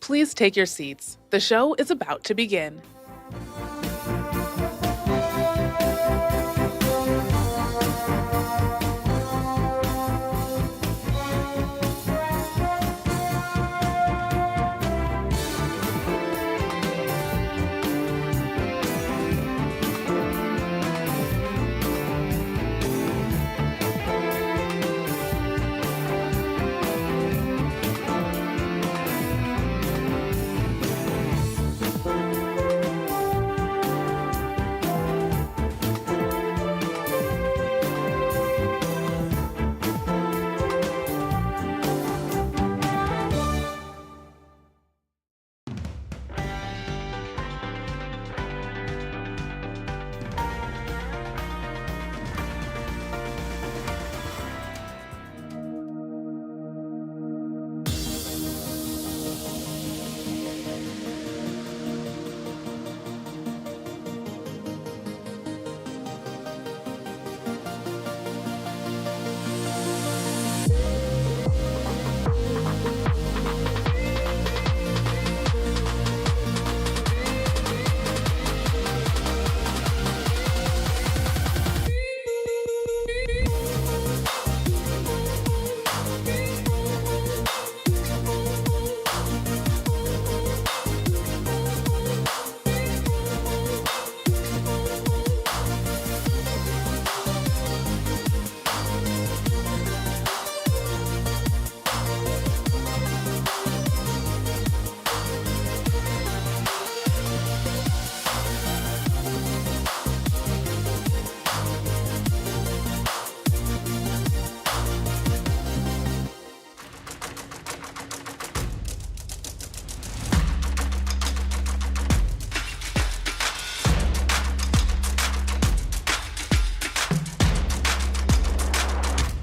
Please take your seats. The show is about to begin.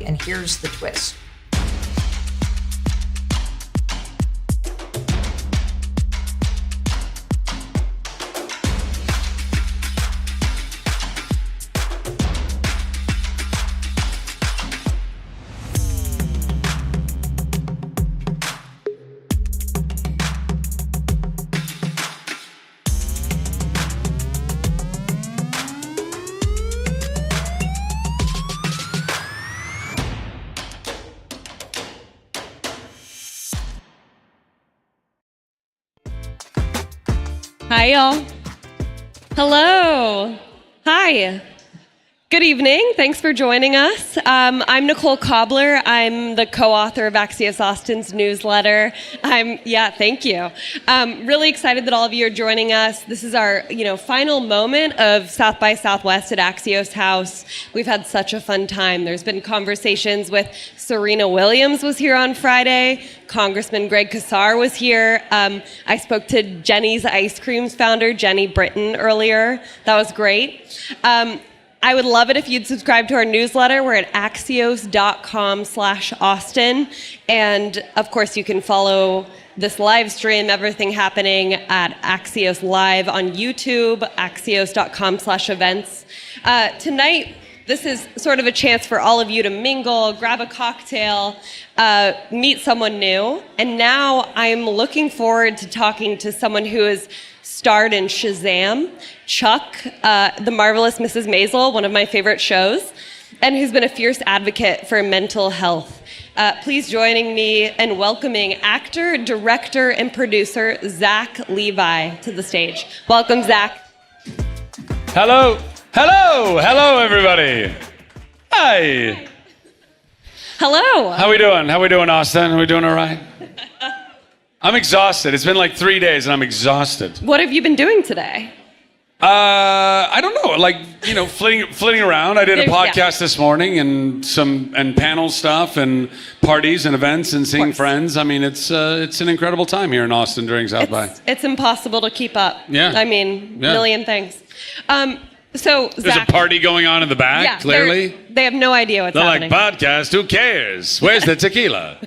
And here's the twist. Hi, y'all. Hello. Hi. Good evening. Thanks for joining us. I'm Nicole Cobbler. I'm the co-author of Axios Austin's newsletter. Thank you. Really excited that all of you are joining us. This is our, final moment of South by Southwest at Axios House. We've had such a fun time. There's been conversations with Serena Williams was here on Friday. Congressman Greg Casar was here. I spoke to Jenny's Ice Cream's founder, Jenny Britton, earlier. That was great. I would love it if you'd subscribe to our newsletter. We're at axios.com/Austin. And of course, you can follow this live stream, everything happening at Axios Live on YouTube, axios.com/events. Tonight, this is sort of a chance for all of you to mingle, grab a cocktail, meet someone new. And now I'm looking forward to talking to someone who is starred in Shazam, Chuck, The Marvelous Mrs. Maisel, one of my favorite shows, and who's been a fierce advocate for mental health. Please joining me in welcoming actor, director, and producer Zach Levi to the stage. Welcome, Zach. Hello, everybody. Hi. Hello. How we doing, Austin? Are we doing all right? I'm exhausted. It's been like 3 days and I'm exhausted. What have you been doing today? I don't know, flitting around. I did a podcast this morning and panel stuff and parties and events and seeing friends. I mean, it's an incredible time here in Austin during South by. It's impossible to keep up. Yeah. I mean, million things. So there's Zach, a party going on in the back, yeah, clearly. They have no idea what's happening. They're like, podcast, who cares? Where's the tequila?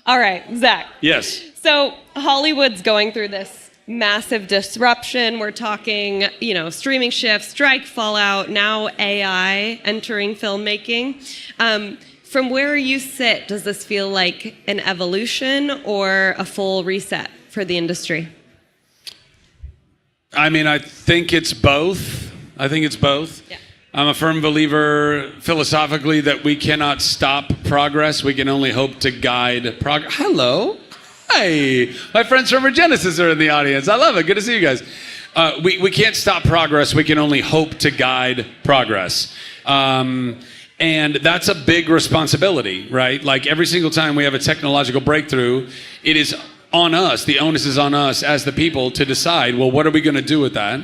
All right, Zach. Yes. So Hollywood's going through this massive disruption. We're talking, streaming shifts, strike fallout, now AI entering filmmaking. From where you sit, does this feel like an evolution or a full reset for the industry? I mean, I think it's both. Yeah. I'm a firm believer philosophically that we cannot stop progress. We can only hope to guide progress. Hello. Hi. My friends from Regenesis are in the audience. I love it. Good to see you guys. We can't stop progress. We can only hope to guide progress. And that's a big responsibility, right? Like every single time we have a technological breakthrough, it is on us. The onus is on us as the people to decide, well, what are we going to do with that?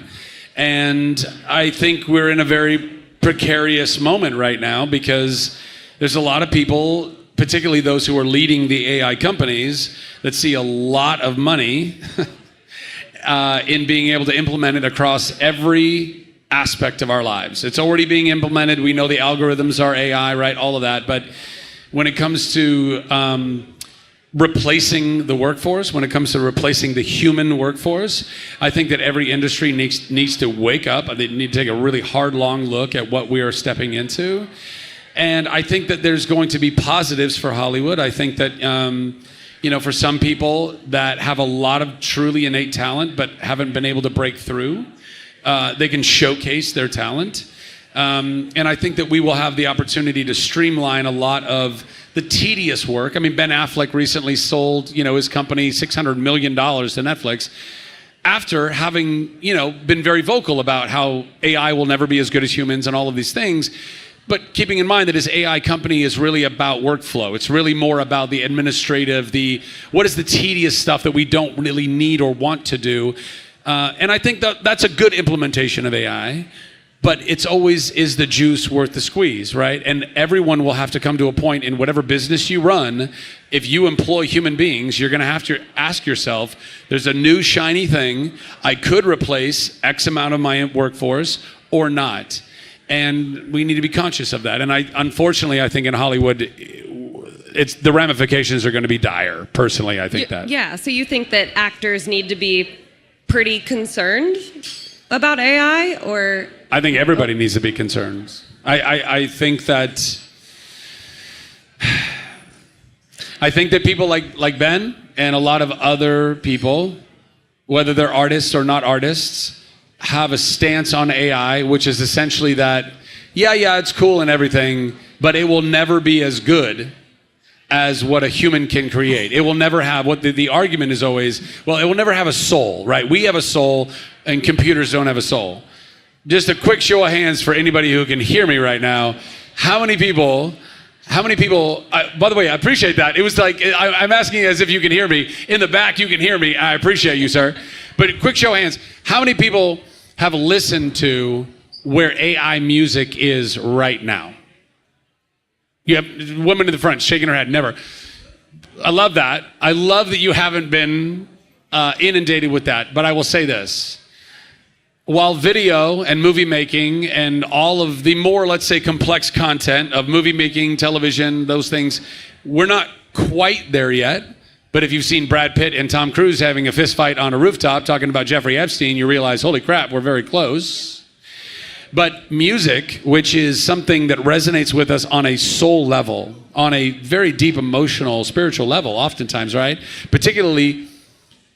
And I think we're in a very precarious moment right now because there's a lot of people, particularly those who are leading the AI companies, that see a lot of money in being able to implement it across every aspect of our lives. It's already being implemented. We know the algorithms are AI, right? All of that. But when it comes to replacing the workforce, when it comes to replacing the human workforce, I think that every industry needs to wake up. They need to take a really hard, long look at what we are stepping into. And I think that there's going to be positives for Hollywood. I think that, for some people that have a lot of truly innate talent but haven't been able to break through, they can showcase their talent. And I think that we will have the opportunity to streamline a lot of the tedious work. I mean, Ben Affleck recently sold, his company $600 million to Netflix after having, been very vocal about how AI will never be as good as humans and all of these things. But keeping in mind that his AI company is really about workflow. It's really more about the administrative, what is the tedious stuff that we don't really need or want to do. And I think that that's a good implementation of AI. But it's always, is the juice worth the squeeze, right? And everyone will have to come to a point in whatever business you run, if you employ human beings, you're going to have to ask yourself, there's a new shiny thing, I could replace X amount of my workforce or not. And we need to be conscious of that. And unfortunately, I think in Hollywood, the ramifications are going to be dire. Personally, I think that. Yeah, so you think that actors need to be pretty concerned about AI, or? I think everybody needs to be concerned. I think that people like Ben and a lot of other people, whether they're artists or not artists, have a stance on AI, which is essentially that, yeah, it's cool and everything, but it will never be as good as what a human can create. It will never have, what the argument is always, well, it will never have a soul, right? We have a soul and computers don't have a soul. Just a quick show of hands for anybody who can hear me right now. How many people, by the way, I appreciate that. It was like, I'm asking as if you can hear me. In the back, you can hear me. I appreciate you, sir. But quick show of hands. How many people have listened to where AI music is right now? You have women in the front shaking her head. Never. I love that. I love that you haven't been inundated with that. But I will say this. While video and movie making and all of the more, let's say, complex content of movie making, television, those things, we're not quite there yet. But if you've seen Brad Pitt and Tom Cruise having a fist fight on a rooftop talking about Jeffrey Epstein, you realize, holy crap, we're very close. But music, which is something that resonates with us on a soul level, on a very deep emotional, spiritual level, oftentimes, right? Particularly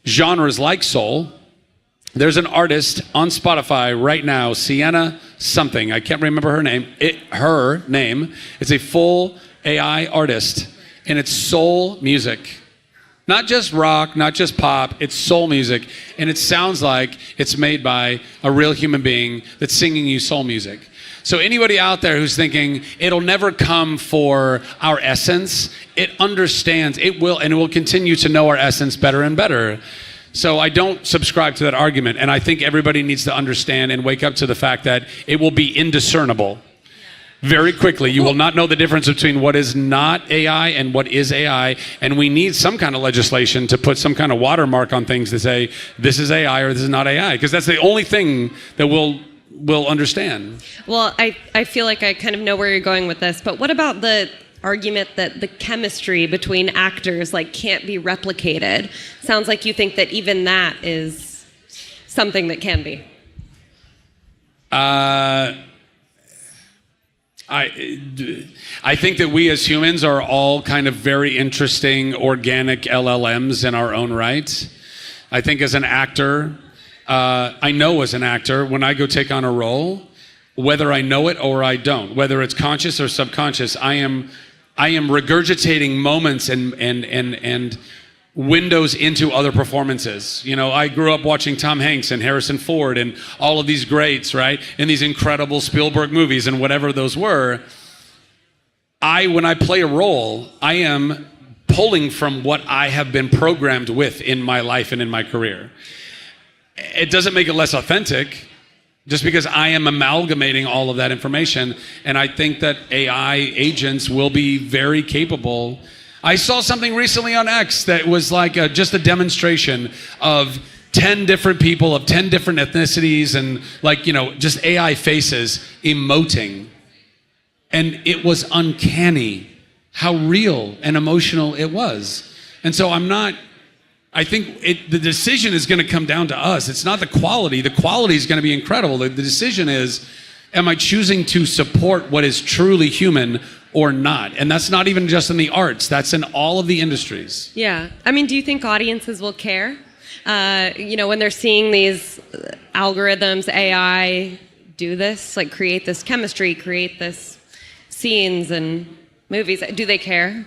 genres like soul. There's an artist on Spotify right now, Sienna something. I can't remember her name. It's a full AI artist, and it's soul music. Not just rock, not just pop, it's soul music. And it sounds like it's made by a real human being that's singing you soul music. So anybody out there who's thinking it'll never come for our essence, it understands, it will, and it will continue to know our essence better and better. So I don't subscribe to that argument. And I think everybody needs to understand and wake up to the fact that it will be indiscernible. Very quickly, you will not know the difference between what is not AI and what is AI, and we need some kind of legislation to put some kind of watermark on things to say this is AI or this is not AI, because that's the only thing that we'll understand. Well, I feel like I kind of know where you're going with this, but what about the argument that the chemistry between actors can't be replicated? Sounds like you think that even that is something that can be. I think that we as humans are all kind of very interesting organic LLMs in our own right. I think as an actor, I know as an actor, when I go take on a role, whether I know it or I don't, whether it's conscious or subconscious, I am regurgitating moments and windows into other performances. You know, I grew up watching Tom Hanks and Harrison Ford and all of these greats, right? In these incredible Spielberg movies and whatever those were. When I play a role, I am pulling from what I have been programmed with in my life and in my career. It doesn't make it less authentic, just because I am amalgamating all of that information. And I think that AI agents will be very capable. I saw something recently on X that was just a demonstration of 10 different people of 10 different ethnicities and just AI faces emoting. And it was uncanny how real and emotional it was. And so I think the decision is going to come down to us. It's not the quality. The quality is going to be incredible. The decision is, am I choosing to support what is truly human or not? And that's not even just in the arts. That's in all of the industries. Yeah. I mean, do you think audiences will care? When they're seeing these algorithms, AI do this, create this chemistry, create this scenes and movies. Do they care?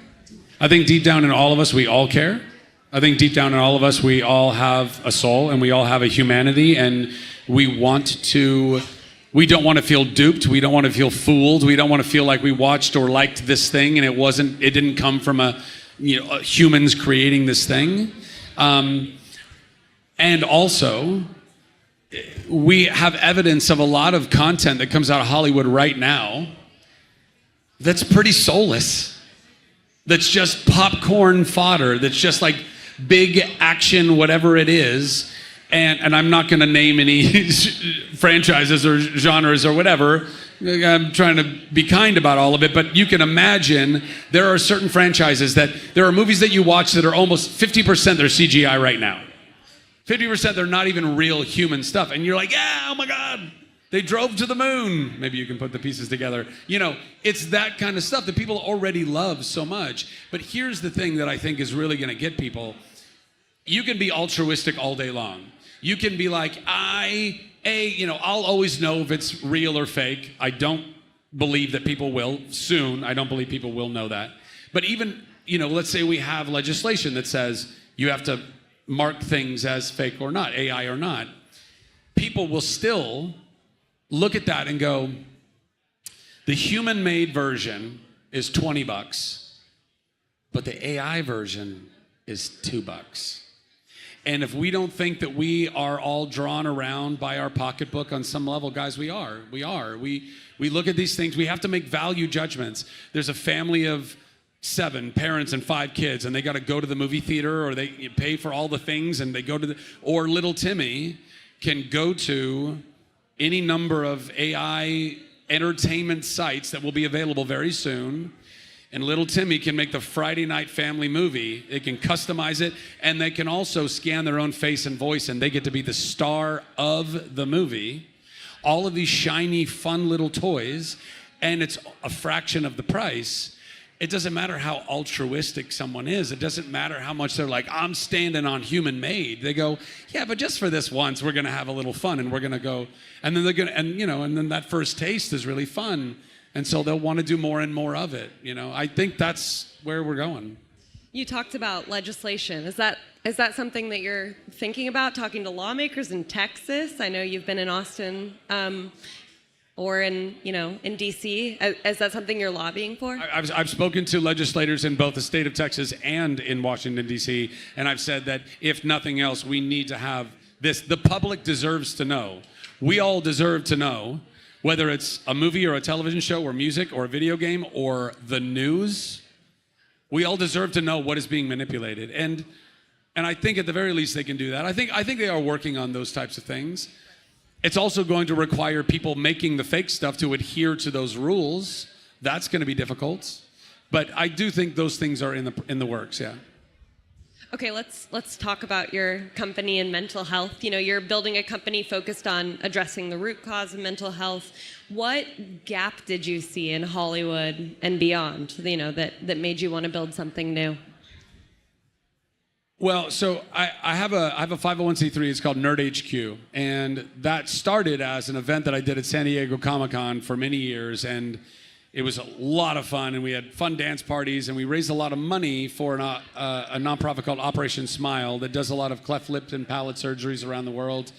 I think deep down in all of us, we all care. I think deep down in all of us, we all have a soul and we all have a humanity, and we don't want to feel duped. We don't want to feel fooled. We don't want to feel like we watched or liked this thing and it didn't come from humans creating this thing. And also, we have evidence of a lot of content that comes out of Hollywood right now that's pretty soulless. That's just popcorn fodder. That's just big action, whatever it is. And I'm not going to name any franchises or genres or whatever. I'm trying to be kind about all of it, but you can imagine there are certain franchises there are movies that you watch that are almost 50% they're CGI right now. 50% they're not even real human stuff. And you're like, yeah, oh my God, they drove to the moon. Maybe you can put the pieces together. It's that kind of stuff that people already love so much. But here's the thing that I think is really going to get people. You can be altruistic all day long. You can be like, I'll always know if it's real or fake. I don't believe that people will soon. I don't believe people will know that. But even, let's say we have legislation that says you have to mark things as fake or not, AI or not. People will still look at that and go, the human-made version is $20, but the AI version is $2. And if we don't think that we are all drawn around by our pocketbook on some level, guys, we are. We look at these things. We have to make value judgments. There's a family of 7 parents and 5 kids, and they got to go to the movie theater, or they pay for all the things, and they go to or little Timmy can go to any number of AI entertainment sites that will be available very soon. And little Timmy can make the Friday night family movie. They can customize it, and they can also scan their own face and voice, and they get to be the star of the movie. All of these shiny, fun little toys, and it's a fraction of the price. It doesn't matter how altruistic someone is. It doesn't matter how much they're like, I'm standing on human made. They go, yeah, but just for this once, we're going to have a little fun, and we're going to go. And then they're going to, and then that first taste is really fun. And so they'll want to do more and more of it. I think that's where we're going. You talked about legislation. Is that something that you're thinking about, talking to lawmakers in Texas? I know you've been in Austin or in D.C. Is that something you're lobbying for? I've spoken to legislators in both the state of Texas and in Washington, D.C., and I've said that if nothing else, we need to have this. The public deserves to know. We all deserve to know, whether it's a movie or a television show or music or a video game or the news, we all deserve to know what is being manipulated. And I think at the very least they can do that. I think they are working on those types of things. It's also going to require people making the fake stuff to adhere to those rules. That's going to be difficult. But I do think those things are in the works, yeah. Okay, let's talk about your company and mental health. You're building a company focused on addressing the root cause of mental health. What gap did you see in Hollywood and beyond, that made you want to build something new? Well, so I have a 501c3. It's called Nerd HQ, and that started as an event that I did at San Diego Comic-Con for many years, and it was a lot of fun, and we had fun dance parties, and we raised a lot of money for a nonprofit called Operation Smile that does a lot of cleft lip and palate surgeries around the world.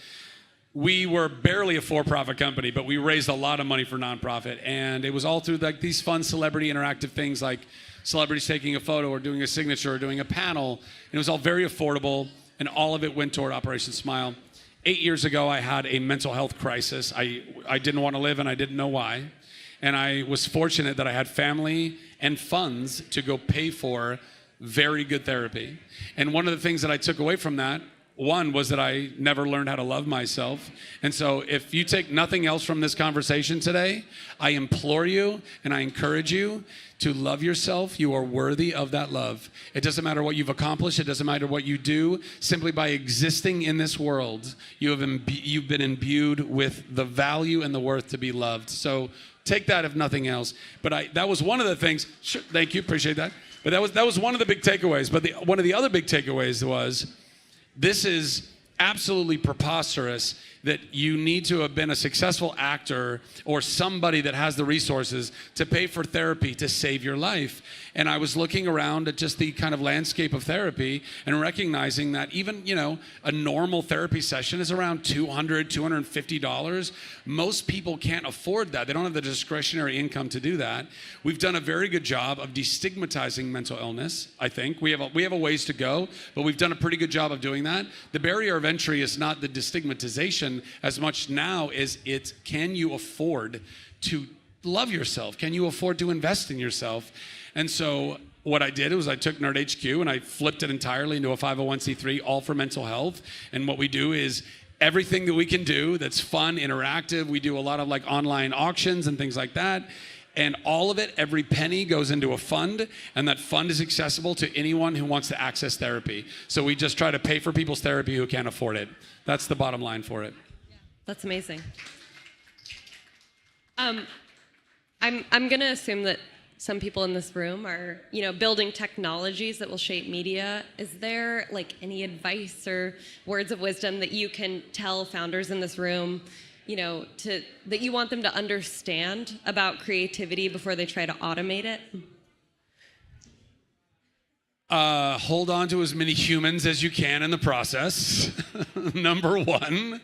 We were barely a for-profit company, but we raised a lot of money for nonprofit, and it was all through these fun celebrity interactive things like celebrities taking a photo or doing a signature or doing a panel. And it was all very affordable, and all of it went toward Operation Smile. 8 years ago, I had a mental health crisis. I didn't want to live, and I didn't know why. And I was fortunate that I had family and funds to go pay for very good therapy. And one of the things that I took away from that, one, was that I never learned how to love myself. And so if you take nothing else from this conversation today, I implore you and I encourage you to love yourself. You are worthy of that love. It doesn't matter what you've accomplished. It doesn't matter what you do. Simply by existing in this world, you've been imbued with the value and the worth to be loved. So take that if nothing else. But that was one of the things. Sure, thank you, appreciate that. But that was one of the big takeaways. But one of the other big takeaways was, this is absolutely preposterous that you need to have been a successful actor or somebody that has the resources to pay for therapy to save your life. And I was looking around at just the kind of landscape of therapy and recognizing that even, a normal therapy session is around $200, $250. Most people can't afford that. They don't have the discretionary income to do that. We've done a very good job of destigmatizing mental illness, I think. We have a ways to go, but we've done a pretty good job of doing that. The barrier of entry is not the destigmatization as much now as it's, can you afford to love yourself? Can you afford to invest in yourself? And so what I did was I took Nerd HQ and I flipped it entirely into a 501c3, all for mental health. And what we do is everything that we can do that's fun, interactive. We do a lot of online auctions and things like that. And all of it, every penny goes into a fund, and that fund is accessible to anyone who wants to access therapy. So we just try to pay for people's therapy who can't afford it. That's the bottom line for it. Yeah, that's amazing. I'm going to assume that some people in this room are, building technologies that will shape media. Is there any advice or words of wisdom that you can tell founders in this room, that you want them to understand about creativity before they try to automate it? Hold on to as many humans as you can in the process. Number one.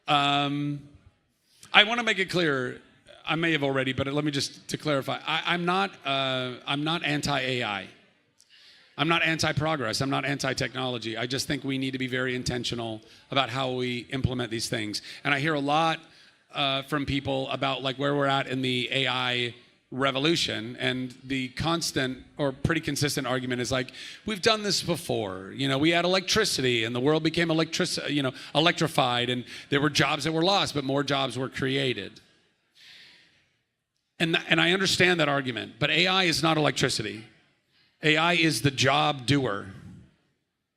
I want to make it clear, I may have already, but let me just to clarify. I'm not anti-AI. I'm not anti-progress. I'm not anti-technology. I just think we need to be very intentional about how we implement these things. And I hear a lot from people about where we're at in the AI revolution, and the constant or pretty consistent argument is we've done this before. We had electricity, and the world became electrified, and there were jobs that were lost, but more jobs were created. And I understand that argument, but AI is not electricity. AI is the job doer.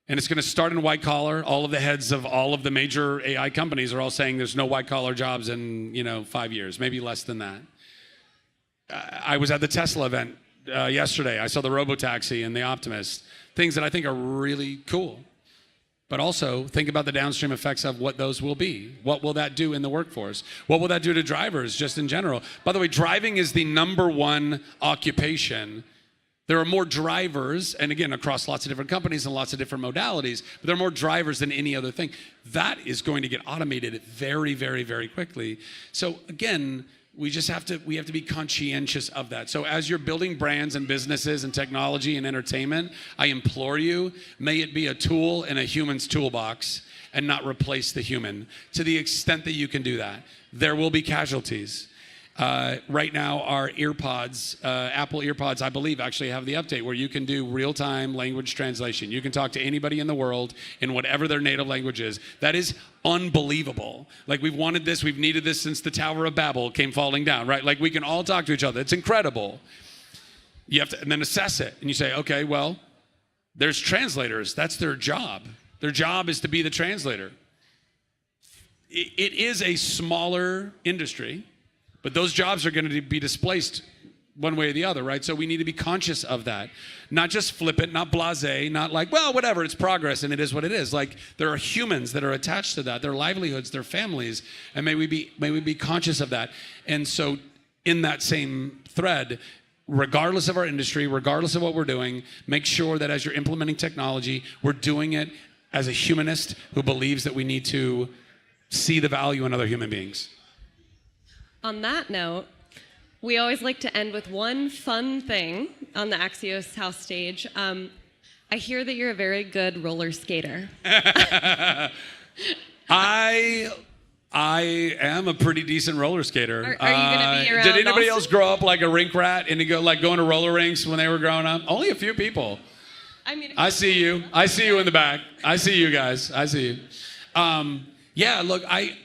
And it's going to start in white collar. All of the heads of all of the major AI companies are all saying there's no white collar jobs in 5 years, maybe less than that. I was at the Tesla event yesterday. I saw the Robotaxi and the Optimus, things that I think are really cool. But also think about the downstream effects of what those will be. What will that do in the workforce? What will that do to drivers just in general? By the way, driving is the #1 occupation. There are more drivers, and again, across lots of different companies and lots of different modalities, but there are more drivers than any other thing. That is going to get automated very, very, very quickly. So again, we have to be conscientious of that. So as you're building brands and businesses and technology and entertainment, I implore you, may it be a tool in a human's toolbox and not replace the human. To the extent that you can do that, there will be casualties. Right now, our earpods, Apple earpods, I believe, actually have the update where you can do real-time language translation. You can talk to anybody in the world in whatever their native language is. That is unbelievable. Like, we've wanted this, we've needed this since the Tower of Babel came falling down, right? Like, we can all talk to each other. It's incredible. You have to, and then assess it. And you say, okay, well, there's translators. That's their job. Their job is to be the translator. It is a smaller industry, but those jobs are going to be displaced one way or the other, right? So we need to be conscious of that. Not just flippant, not blasé, not like, well, whatever, it's progress and it is what it is. Like, there are humans that are attached to that, their livelihoods, their families, and may we be conscious of that. And so in that same thread, regardless of our industry, regardless of what we're doing, make sure that as you're implementing technology, we're doing it as a humanist who believes that we need to see the value in other human beings. On that note, we always like to end with one fun thing on the Axios House stage. I hear that you're a very good roller skater. I am a pretty decent roller skater. Are you going to be around Did anybody Austin? else grow up like a rink rat and going to roller rinks when they were growing up? Only a few people. I mean, I see you. I see you in the back. I see you guys. I see you. Yeah, look, I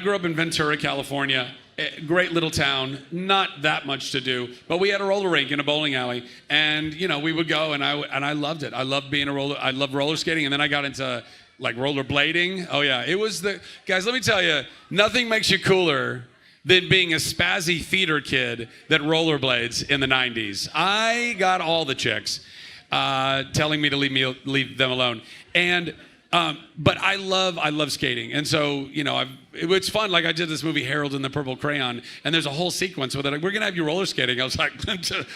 grew up in Ventura, California. Great little town, not that much to do, but we had a roller rink in a bowling alley, and we would go, and I loved it. I loved I loved roller skating, and then I got into like rollerblading. Oh yeah, it was guys. Let me tell you, nothing makes you cooler than being a spazzy theater kid that rollerblades in the '90s. I got all the chicks telling me to leave them alone, and. But I love skating, and so it's fun. Like, I did this movie Harold and the Purple Crayon, and there's a whole sequence with it. Like, we're gonna have you roller skating. I was like,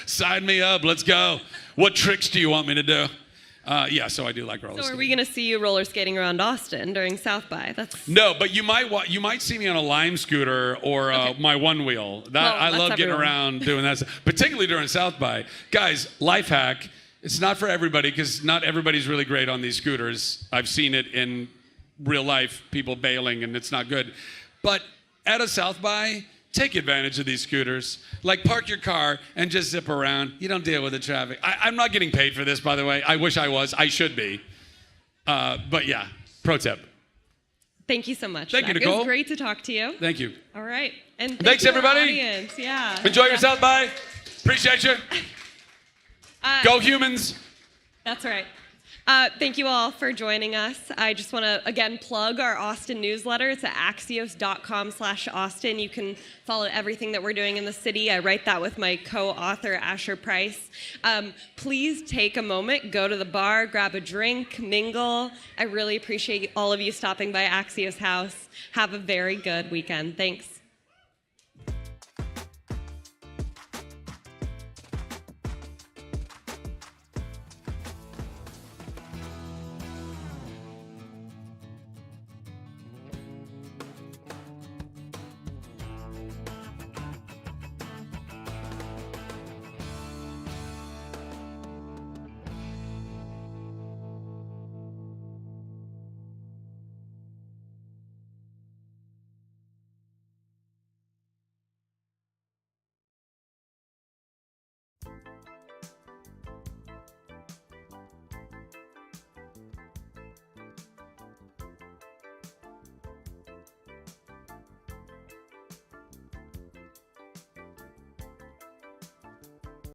sign me up, let's go. What tricks do you want me to do? Yeah, so I do like roller skating. So are we gonna see you roller skating around Austin during South by? No, but you might see me on a Lime scooter or my one wheel. I love getting around doing that, particularly during South by. Guys, life hack. It's not for everybody because not everybody's really great on these scooters. I've seen it in real life, people bailing, and it's not good. But at a South by, take advantage of these scooters. Like, park your car and just zip around. You don't deal with the traffic. I'm not getting paid for this, by the way. I wish I was. I should be. But yeah, pro tip. Thank you so much. Thank you, Zach. Nicole. It was great to talk to you. Thank you. All right. And thanks, everybody. Audience. Yeah. Enjoy your South by. Appreciate you. Go humans. That's right. Thank you all for joining us. I just want to, again, plug our Austin newsletter. It's at axios.com/Austin. You can follow everything that we're doing in the city. I write that with my co-author, Asher Price. Please take a moment, go to the bar, grab a drink, mingle. I really appreciate all of you stopping by Axios House. Have a very good weekend. Thanks.